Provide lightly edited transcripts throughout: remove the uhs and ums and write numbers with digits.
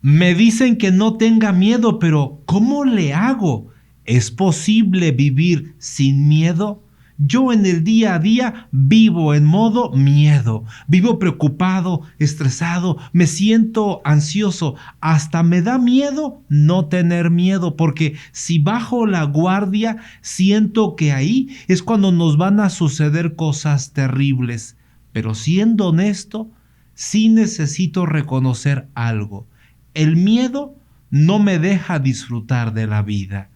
Me dicen que no tenga miedo, pero ¿cómo le hago? ¿Es posible vivir sin miedo? Yo en el día a día vivo en modo miedo, vivo preocupado, estresado, me siento ansioso, hasta me da miedo no tener miedo, porque si bajo la guardia, siento que ahí es cuando nos van a suceder cosas terribles. Pero siendo honesto, sí necesito reconocer algo. El miedo no me deja disfrutar de la vida.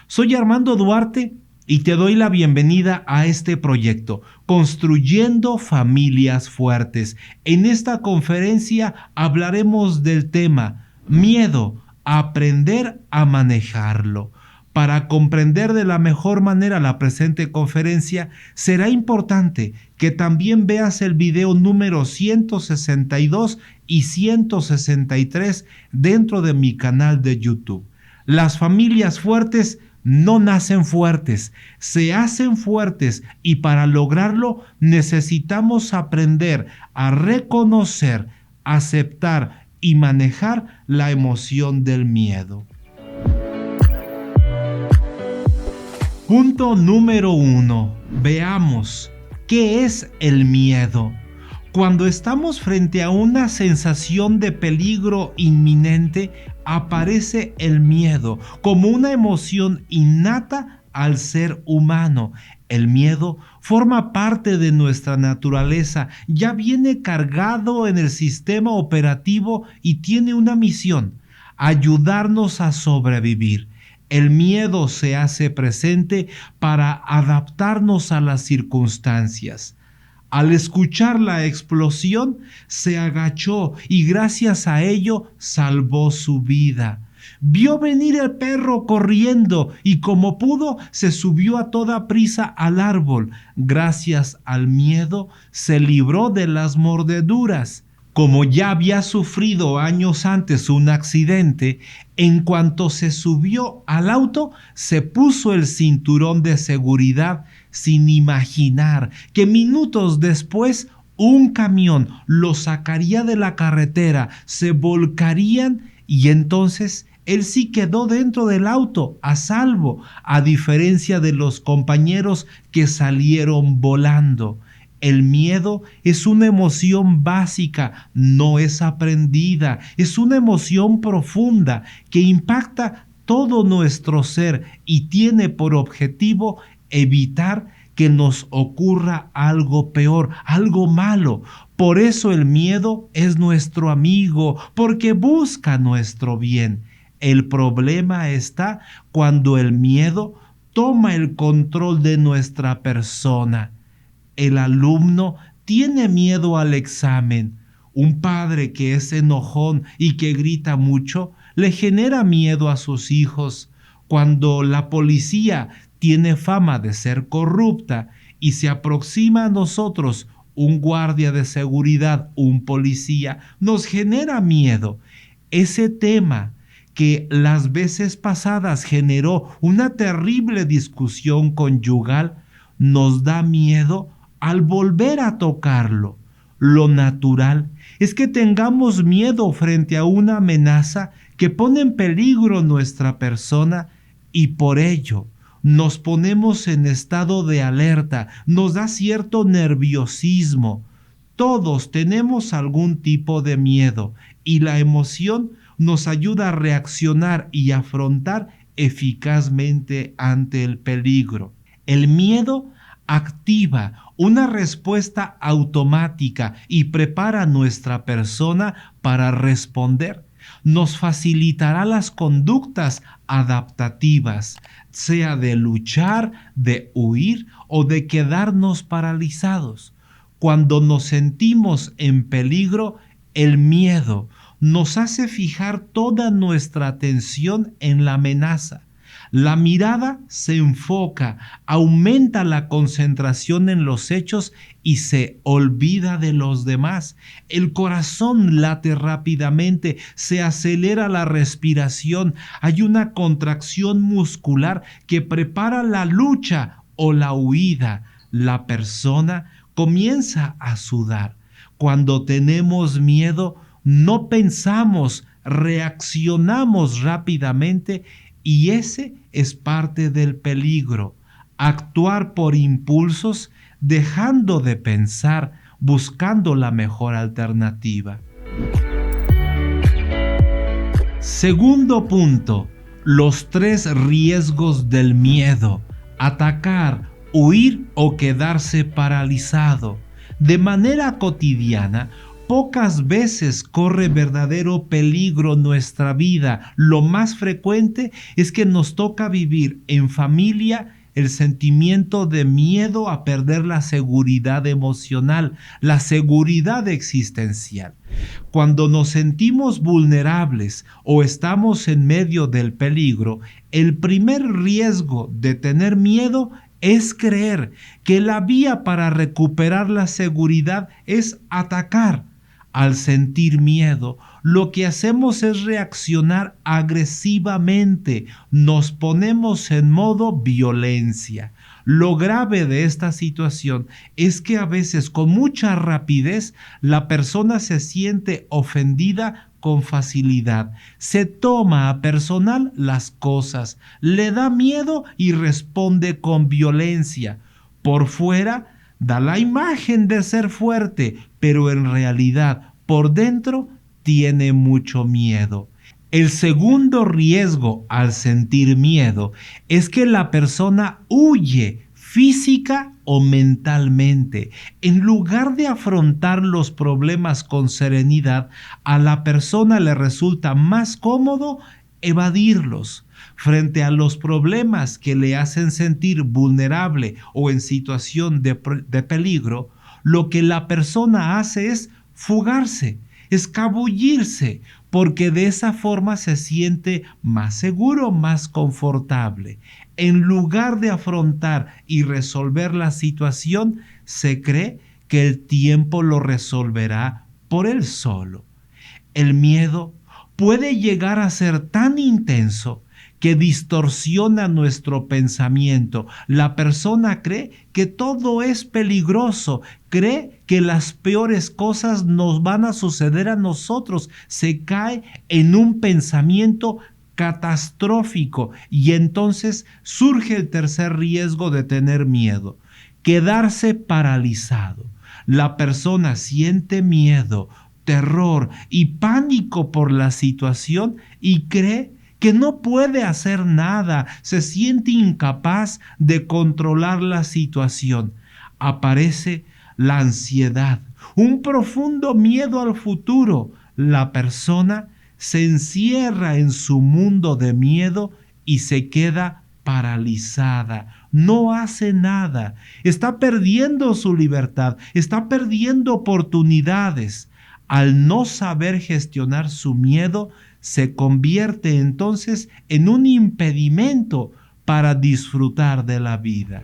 Soy Armando Duarte y te doy la bienvenida a este proyecto, Construyendo Familias Fuertes. En esta conferencia hablaremos del tema miedo, aprender a manejarlo. Para comprender de la mejor manera la presente conferencia, será importante que también veas el video número 162 y 163 dentro de mi canal de YouTube. Las familias fuertes no nacen fuertes, se hacen fuertes, y para lograrlo necesitamos aprender a reconocer, aceptar y manejar la emoción del miedo. Punto número 1. Veamos, ¿qué es el miedo? Cuando estamos frente a una sensación de peligro inminente, aparece el miedo como una emoción innata al ser humano. El miedo forma parte de nuestra naturaleza, ya viene cargado en el sistema operativo y tiene una misión: ayudarnos a sobrevivir. El miedo se hace presente para adaptarnos a las circunstancias. Al escuchar la explosión, se agachó y gracias a ello salvó su vida. Vio venir el perro corriendo y como pudo se subió a toda prisa al árbol. Gracias al miedo se libró de las mordeduras. Como ya había sufrido años antes un accidente, en cuanto se subió al auto, se puso el cinturón de seguridad sin imaginar que minutos después un camión lo sacaría de la carretera, se volcarían y entonces él sí quedó dentro del auto a salvo, a diferencia de los compañeros que salieron volando. El miedo es una emoción básica, no es aprendida, es una emoción profunda que impacta todo nuestro ser y tiene por objetivo evitar que nos ocurra algo peor, algo malo. Por eso el miedo es nuestro amigo, porque busca nuestro bien. El problema está cuando el miedo toma el control de nuestra persona. El alumno tiene miedo al examen. Un padre que es enojón y que grita mucho le genera miedo a sus hijos. Cuando la policía tiene fama de ser corrupta y se aproxima a nosotros un guardia de seguridad, un policía, nos genera miedo. Ese tema que las veces pasadas generó una terrible discusión conyugal nos da miedo al volver a tocarlo. Lo natural es que tengamos miedo frente a una amenaza que pone en peligro nuestra persona y por ello nos ponemos en estado de alerta, nos da cierto nerviosismo. Todos tenemos algún tipo de miedo y la emoción nos ayuda a reaccionar y afrontar eficazmente ante el peligro. El miedo activa una respuesta automática y prepara a nuestra persona para responder. Nos facilitará las conductas adaptativas, sea de luchar, de huir o de quedarnos paralizados. Cuando nos sentimos en peligro, el miedo nos hace fijar toda nuestra atención en la amenaza. La mirada se enfoca, aumenta la concentración en los hechos y se olvida de los demás. El corazón late rápidamente, se acelera la respiración, hay una contracción muscular que prepara la lucha o la huida. La persona comienza a sudar. Cuando tenemos miedo, no pensamos, reaccionamos rápidamente y ese es parte del peligro. Actuar por impulsos, dejando de pensar, buscando la mejor alternativa. Segundo punto, los 3 riesgos del miedo: atacar, huir o quedarse paralizado. De manera cotidiana, pocas veces corre verdadero peligro nuestra vida. Lo más frecuente es que nos toca vivir en familia el sentimiento de miedo a perder la seguridad emocional, la seguridad existencial. Cuando nos sentimos vulnerables o estamos en medio del peligro, el primer riesgo de tener miedo es creer que la vía para recuperar la seguridad es atacar. Al sentir miedo, lo que hacemos es reaccionar agresivamente, nos ponemos en modo violencia. Lo grave de esta situación es que a veces con mucha rapidez la persona se siente ofendida con facilidad, se toma a personal las cosas, le da miedo y responde con violencia. Por fuera da la imagen de ser fuerte, pero en realidad por dentro tiene mucho miedo. El segundo riesgo al sentir miedo es que la persona huye física o mentalmente. En lugar de afrontar los problemas con serenidad, a la persona le resulta más cómodo evadirlos. Frente a los problemas que le hacen sentir vulnerable o en situación de peligro, lo que la persona hace es fugarse, escabullirse, porque de esa forma se siente más seguro, más confortable. En lugar de afrontar y resolver la situación, se cree que el tiempo lo resolverá por él solo. El miedo puede llegar a ser tan intenso que distorsiona nuestro pensamiento. La persona cree que todo es peligroso, cree que las peores cosas nos van a suceder a nosotros, se cae en un pensamiento catastrófico y entonces surge el tercer riesgo de tener miedo: quedarse paralizado. La persona siente miedo, terror y pánico por la situación y cree que no puede hacer nada, se siente incapaz de controlar la situación. Aparece la ansiedad, un profundo miedo al futuro. La persona se encierra en su mundo de miedo y se queda paralizada, no hace nada, está perdiendo su libertad, está perdiendo oportunidades. Al no saber gestionar su miedo, se convierte entonces en un impedimento para disfrutar de la vida.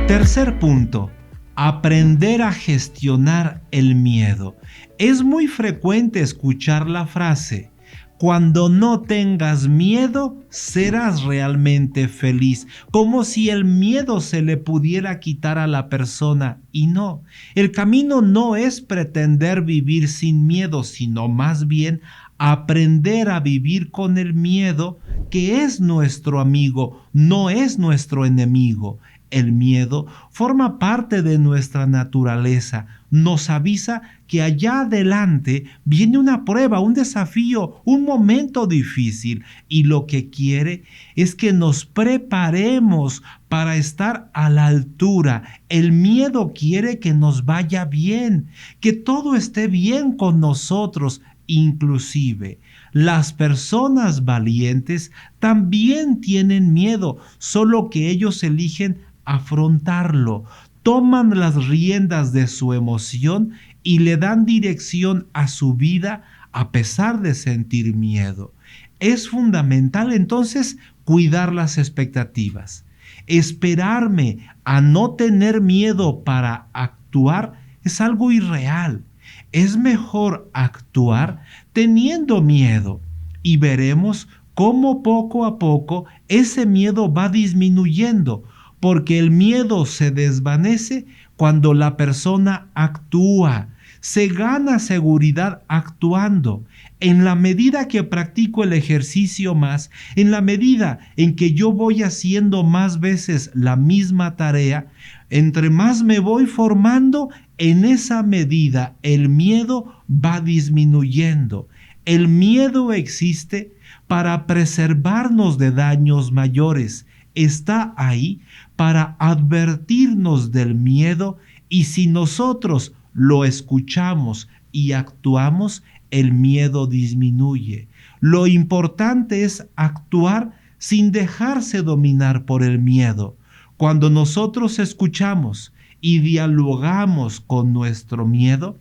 Tercer punto: aprender a gestionar el miedo. Es muy frecuente escuchar la frase: cuando no tengas miedo, serás realmente feliz, como si el miedo se le pudiera quitar a la persona. Y no, el camino no es pretender vivir sin miedo, sino más bien aprender a vivir con el miedo, que es nuestro amigo, no es nuestro enemigo. El miedo forma parte de nuestra naturaleza, nos avisa que allá adelante viene una prueba, un desafío, un momento difícil, y lo que quiere es que nos preparemos para estar a la altura. El miedo quiere que nos vaya bien, que todo esté bien con nosotros. Inclusive, las personas valientes también tienen miedo, solo que ellos eligen afrontarlo, toman las riendas de su emoción y le dan dirección a su vida a pesar de sentir miedo. Es fundamental entonces cuidar las expectativas. Esperarme a no tener miedo para actuar es algo irreal. Es mejor actuar teniendo miedo y veremos cómo poco a poco ese miedo va disminuyendo, porque el miedo se desvanece cuando la persona actúa, Se gana seguridad actuando. En la medida que practico el ejercicio más, en la medida en que yo voy haciendo más veces la misma tarea, entre más me voy formando, en esa medida el miedo va disminuyendo. El miedo existe para preservarnos de daños mayores. Está ahí para advertirnos del miedo, y si nosotros lo escuchamos y actuamos, el miedo disminuye. Lo importante es actuar sin dejarse dominar por el miedo. Cuando nosotros escuchamos y dialogamos con nuestro miedo,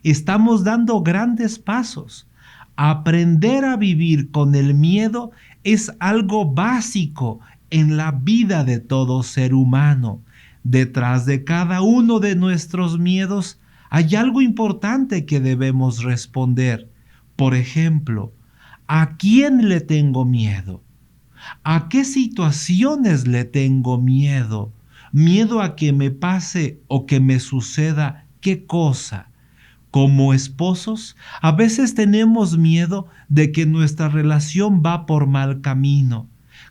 estamos dando grandes pasos. Aprender a vivir con el miedo es algo básico en la vida de todo ser humano. Detrás de cada uno de nuestros miedos hay algo importante que debemos responder. Por ejemplo, ¿a quién le tengo miedo? ¿A qué situaciones le tengo miedo? ¿Miedo a que me pase o que me suceda qué cosa? Como esposos, a veces tenemos miedo de que nuestra relación va por mal camino.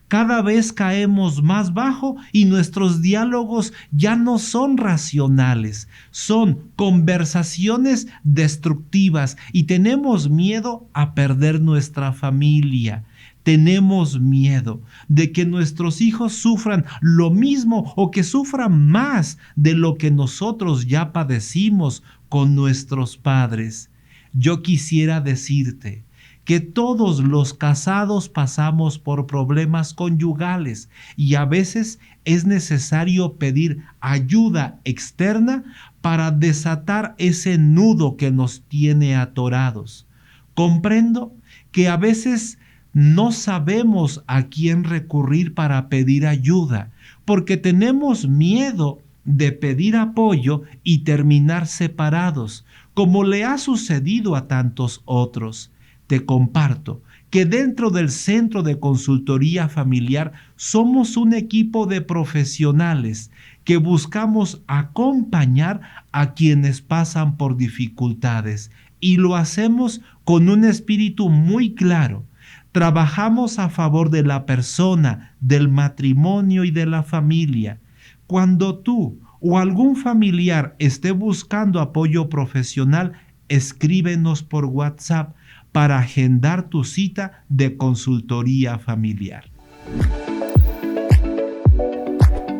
Cada vez caemos más bajo y nuestros diálogos ya no son racionales, son conversaciones destructivas, y tenemos miedo a perder nuestra familia. Tenemos miedo de que nuestros hijos sufran lo mismo o que sufran más de lo que nosotros ya padecimos con nuestros padres. Yo quisiera decirte que todos los casados pasamos por problemas conyugales, y a veces es necesario pedir ayuda externa para desatar ese nudo que nos tiene atorados. Comprendo que a veces no sabemos a quién recurrir para pedir ayuda, porque tenemos miedo de pedir apoyo y terminar separados, como le ha sucedido a tantos otros. Te comparto que dentro del Centro de Consultoría Familiar somos un equipo de profesionales que buscamos acompañar a quienes pasan por dificultades, y lo hacemos con un espíritu muy claro. Trabajamos a favor de la persona, del matrimonio y de la familia. Cuando tú o algún familiar esté buscando apoyo profesional, escríbenos por WhatsApp para agendar tu cita de consultoría familiar.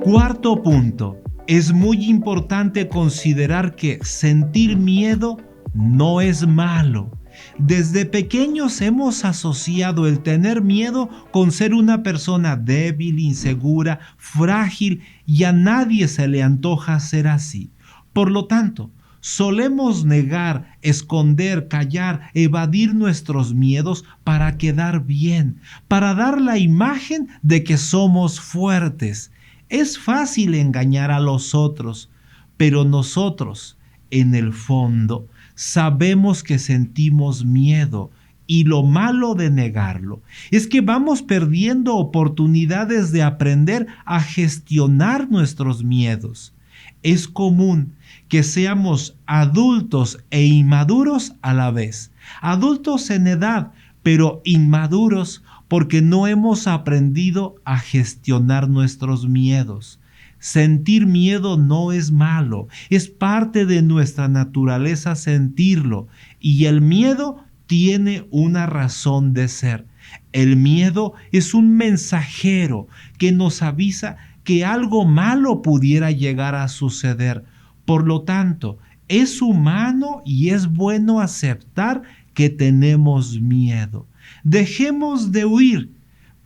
Cuarto punto. Es muy importante considerar que sentir miedo no es malo. Desde pequeños hemos asociado el tener miedo con ser una persona débil, insegura, frágil, y a nadie se le antoja ser así. Por lo tanto, solemos negar, esconder, callar, evadir nuestros miedos para quedar bien, para dar la imagen de que somos fuertes. Es fácil engañar a los otros, pero nosotros, en el fondo, sabemos que sentimos miedo, y lo malo de negarlo es que vamos perdiendo oportunidades de aprender a gestionar nuestros miedos. Es común que seamos adultos e inmaduros a la vez. Adultos en edad, pero inmaduros porque no hemos aprendido a gestionar nuestros miedos. Sentir miedo no es malo, es parte de nuestra naturaleza sentirlo, y el miedo tiene una razón de ser. El miedo es un mensajero que nos avisa que algo malo pudiera llegar a suceder. Por lo tanto, es humano y es bueno aceptar que tenemos miedo. Dejemos de huir.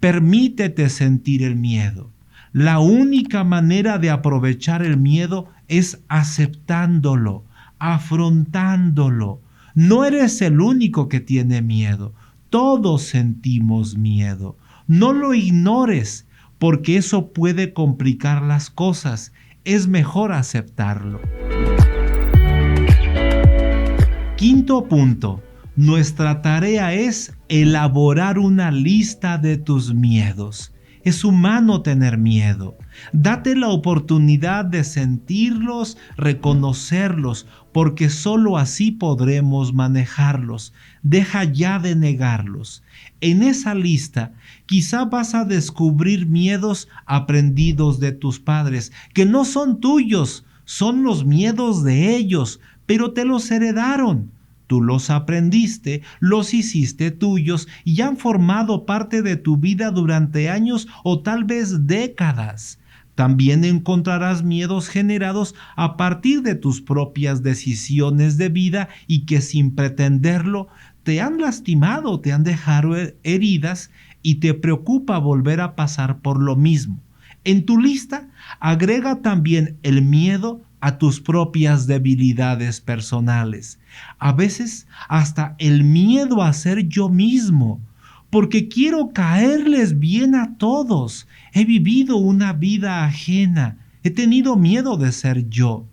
Permítete sentir el miedo. La única manera de aprovechar el miedo es aceptándolo, afrontándolo. No eres el único que tiene miedo. Todos sentimos miedo. No lo ignores, porque eso puede complicar las cosas. Es mejor aceptarlo. Quinto punto. Nuestra tarea es elaborar una lista de tus miedos. Es humano tener miedo. Date la oportunidad de sentirlos, reconocerlos, porque sólo así podremos manejarlos. Deja ya de negarlos. En esa lista, quizá vas a descubrir miedos aprendidos de tus padres, que no son tuyos, son los miedos de ellos, pero te los heredaron. Tú los aprendiste, los hiciste tuyos y han formado parte de tu vida durante años o tal vez décadas. También encontrarás miedos generados a partir de tus propias decisiones de vida y que sin pretenderlo te han lastimado, te han dejado heridas y te preocupa volver a pasar por lo mismo. En tu lista, agrega también el miedo a tus propias debilidades personales. A veces hasta el miedo a ser yo mismo, porque quiero caerles bien a todos. He vivido una vida ajena. He tenido miedo de ser yo.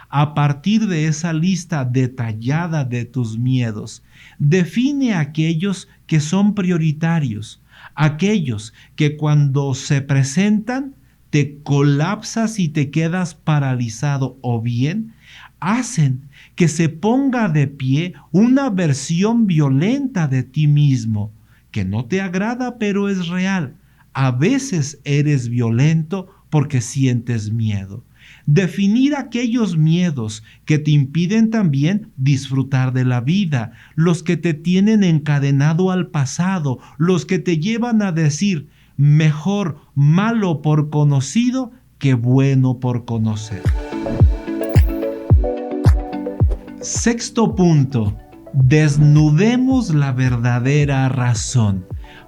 A partir de esa lista detallada de tus miedos, define aquellos que son prioritarios, aquellos que cuando se presentan te colapsas y te quedas paralizado, o bien hacen que se ponga de pie una versión violenta de ti mismo, que no te agrada pero es real. A veces eres violento porque sientes miedo. Definir aquellos miedos que te impiden también disfrutar de la vida, los que te tienen encadenado al pasado, los que te llevan a decir, mejor malo por conocido que bueno por conocer. Sexto punto, desnudemos la verdadera razón.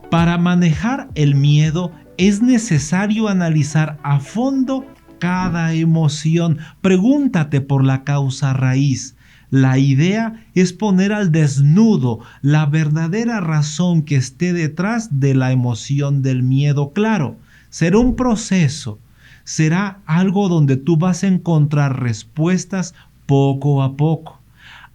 Para manejar el miedo es necesario analizar a fondo cada emoción. Pregúntate por la causa raíz. La idea es poner al desnudo la verdadera razón que esté detrás de la emoción del miedo. Claro, será un proceso, será algo donde tú vas a encontrar respuestas poco a poco.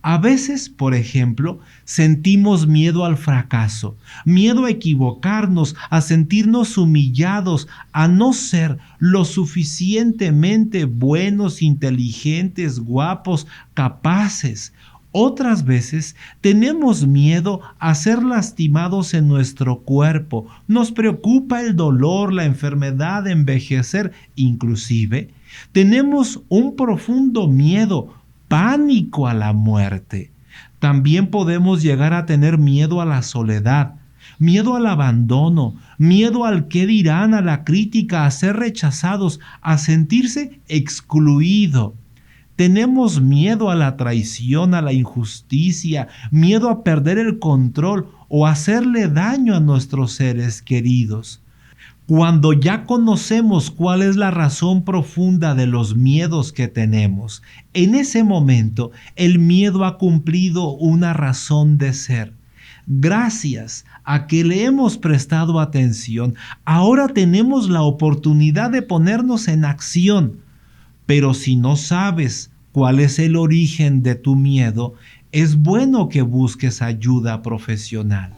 A veces, por ejemplo, sentimos miedo al fracaso, miedo a equivocarnos, a sentirnos humillados, a no ser lo suficientemente buenos, inteligentes, guapos, capaces. Otras veces tenemos miedo a ser lastimados en nuestro cuerpo. Nos preocupa el dolor, la enfermedad, envejecer. Inclusive, tenemos un profundo miedo, pánico a la muerte. También podemos llegar a tener miedo a la soledad, miedo al abandono, miedo al qué dirán, a la crítica, a ser rechazados, a sentirse excluido. Tenemos miedo a la traición, a la injusticia, miedo a perder el control o hacerle daño a nuestros seres queridos. Cuando ya conocemos cuál es la razón profunda de los miedos que tenemos, en ese momento el miedo ha cumplido una razón de ser. Gracias a que le hemos prestado atención, ahora tenemos la oportunidad de ponernos en acción. Pero si no sabes cuál es el origen de tu miedo, es bueno que busques ayuda profesional.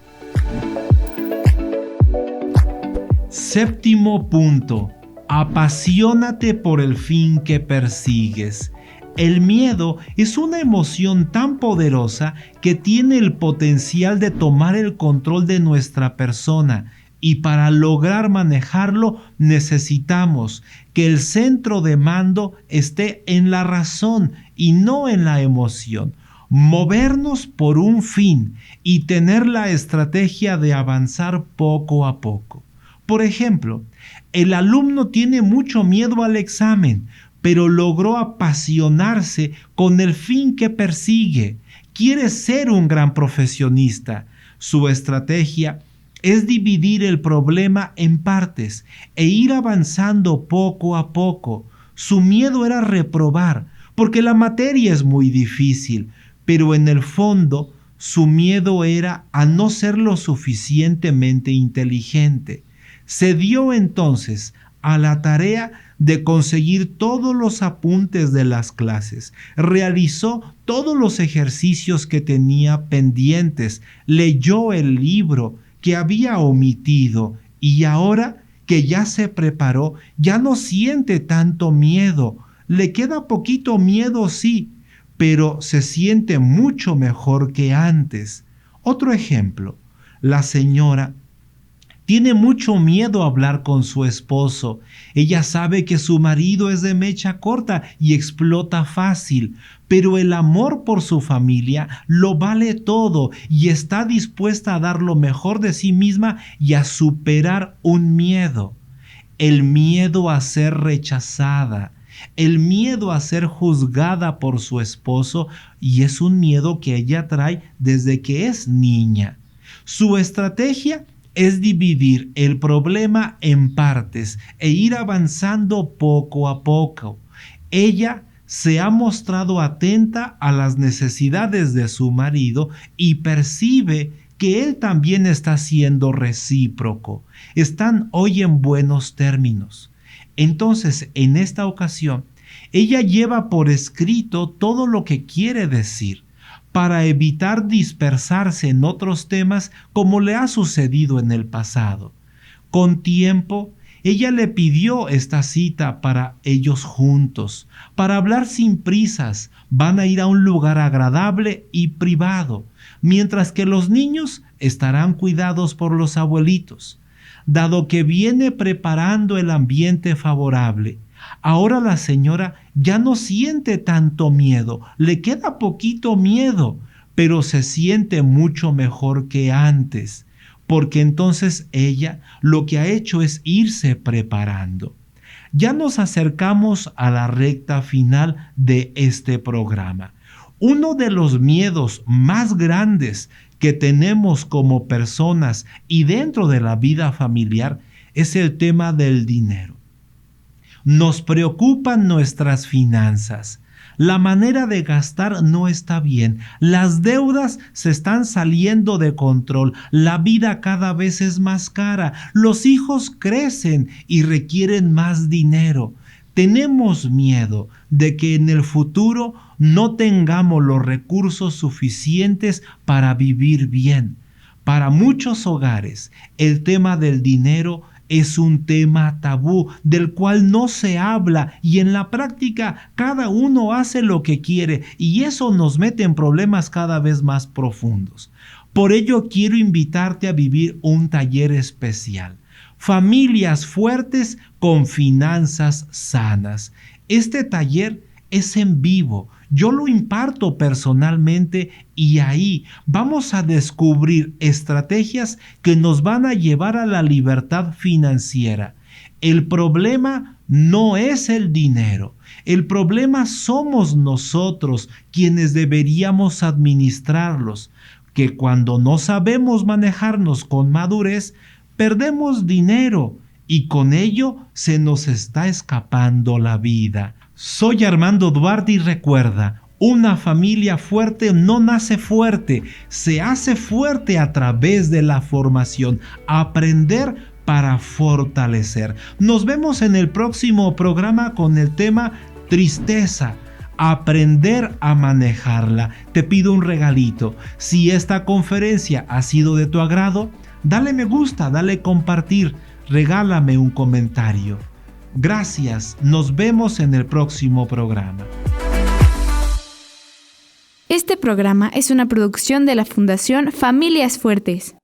Séptimo punto, apasionate por el fin que persigues. El miedo es una emoción tan poderosa que tiene el potencial de tomar el control de nuestra persona, y para lograr manejarlo necesitamos que el centro de mando esté en la razón y no en la emoción. Movernos por un fin y tener la estrategia de avanzar poco a poco. Por ejemplo, el alumno tiene mucho miedo al examen, pero logró apasionarse con el fin que persigue. Quiere ser un gran profesionista. Su estrategia es dividir el problema en partes e ir avanzando poco a poco. Su miedo era reprobar, porque la materia es muy difícil, pero en el fondo su miedo era a no ser lo suficientemente inteligente. Se dio entonces a la tarea de conseguir todos los apuntes de las clases, realizó todos los ejercicios que tenía pendientes, leyó el libro que había omitido y ahora que ya se preparó, ya no siente tanto miedo. Le queda poquito miedo, sí, pero se siente mucho mejor que antes. Otro ejemplo, la señora tiene mucho miedo a hablar con su esposo. Ella sabe que su marido es de mecha corta y explota fácil, pero el amor por su familia lo vale todo y está dispuesta a dar lo mejor de sí misma y a superar un miedo. El miedo a ser rechazada, el miedo a ser juzgada por su esposo, y es un miedo que ella trae desde que es niña. Su estrategia es dividir el problema en partes e ir avanzando poco a poco. Ella se ha mostrado atenta a las necesidades de su marido y percibe que él también está siendo recíproco. Están hoy en buenos términos. Entonces, en esta ocasión, ella lleva por escrito todo lo que quiere decir, para evitar dispersarse en otros temas como le ha sucedido en el pasado. Con tiempo, ella le pidió esta cita para ellos juntos, para hablar sin prisas. Van a ir a un lugar agradable y privado, mientras que los niños estarán cuidados por los abuelitos. Dado que viene preparando el ambiente favorable, ahora la señora ya no siente tanto miedo, le queda poquito miedo, pero se siente mucho mejor que antes, porque entonces ella lo que ha hecho es irse preparando. Ya nos acercamos a la recta final de este programa. Uno de los miedos más grandes que tenemos como personas y dentro de la vida familiar es el tema del dinero. Nos preocupan nuestras finanzas. La manera de gastar no está bien. Las deudas se están saliendo de control. La vida cada vez es más cara. Los hijos crecen y requieren más dinero. Tenemos miedo de que en el futuro no tengamos los recursos suficientes para vivir bien. Para muchos hogares, el tema del dinero es un tema tabú del cual no se habla, y en la práctica cada uno hace lo que quiere, y eso nos mete en problemas cada vez más profundos. Por ello quiero invitarte a vivir un taller especial. Familias fuertes con finanzas sanas. Este taller es en vivo. Yo lo imparto personalmente y ahí vamos a descubrir estrategias que nos van a llevar a la libertad financiera. El problema no es el dinero. El problema somos nosotros quienes deberíamos administrarlos, que cuando no sabemos manejarnos con madurez, perdemos dinero y con ello se nos está escapando la vida. Soy Armando Duarte y recuerda, una familia fuerte no nace fuerte, se hace fuerte a través de la formación. Aprender para fortalecer. Nos vemos en el próximo programa con el tema tristeza. Aprender a manejarla. Te pido un regalito. Si esta conferencia ha sido de tu agrado, dale me gusta, dale compartir, regálame un comentario. Gracias, nos vemos en el próximo programa. Este programa es una producción de la Fundación Familias Fuertes.